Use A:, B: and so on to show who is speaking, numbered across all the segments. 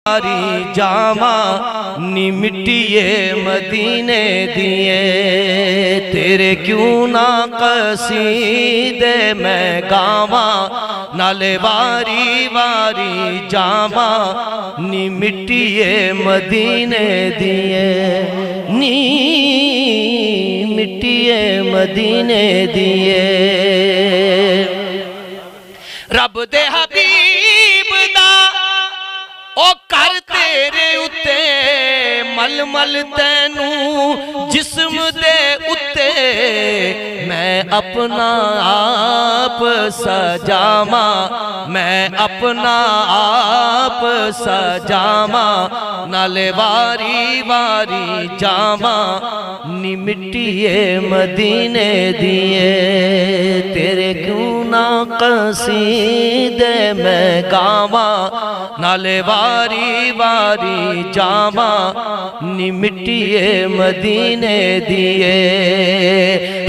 A: वारी जामा नी मिट्टिए मदीने दिए तेरे क्यों ना कसीदे मैं गावा नाले वारी वारी जामा नी मिट्टिए मदीने दिए नी मिट्टिए मदीने दिए रब दे हबीब दा ओ कर तेरे उत्ते मल मल तैनू जिस्म दे उत्ते मैं अपना आप सजामा मैं अपना आप सजामा नाले वारी वारी जामा नी मिट्टिए मदीने दिए तेरे क्यों ना कसीदे मैं गावा नाले वारी वारी जामा नी मिट्टिए मदीने दिए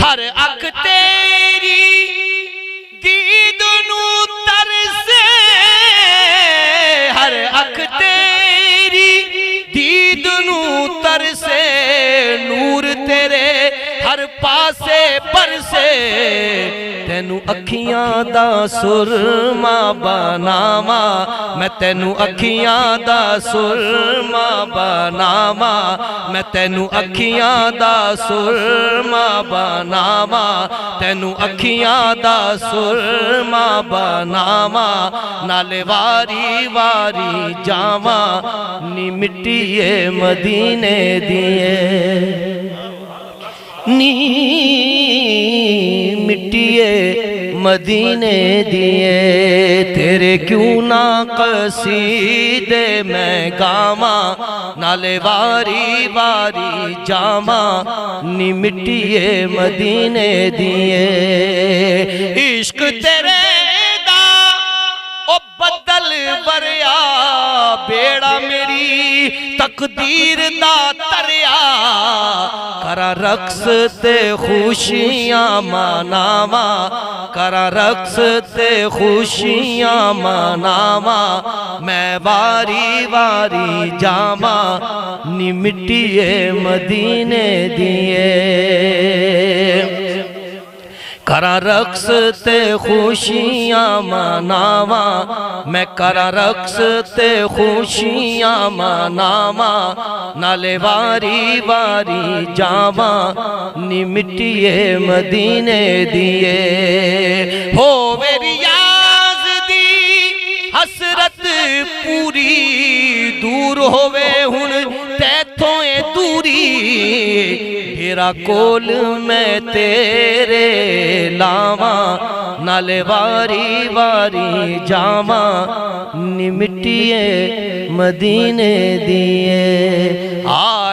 A: हर अख तेरी दीद नू तरसे हर अख तेरी दीद नू तरसे नूर तेरे हर पासे परसे तेनू अखियां दा सुरमा बनावा मैं तेनू अखियां दा सुरमा बनावा मैं तेनू अखियां दा सुरमा बनावा तेनू अखियां दा सुरमा बनावा नाले वारी वारी जावा नी मिट्टिए मदीने दिए नी मिट्टिए मदीने दिए तेरे क्यों ना कसीदे मैं गावा नाले वारी वारी जामा नी मिट्टिए मदीने दिए इश्क तेरे दा ओ बदल बरया बेड़ा मेरी तकदीर दा तरया करा रक्स ते खुशियां मनावा करा रक्स ते खुशियां मनावा मैं वारी वारी जामा नी मिट्टिए मदीने दिए करा रक्स ते खुशियां मनावा मैं करा रक्स ते खुशियां मनावा नाले वारी वारी जावा नी मिट्टिए मदीने दिए हो मेरी याज़ दी हसरत पूरी दूर होवे हुन तैथों ए दूरी तेरा कोल मैं तेरे लावा नाले वारी वारी जावा नी मिट्टिए मदीने दिए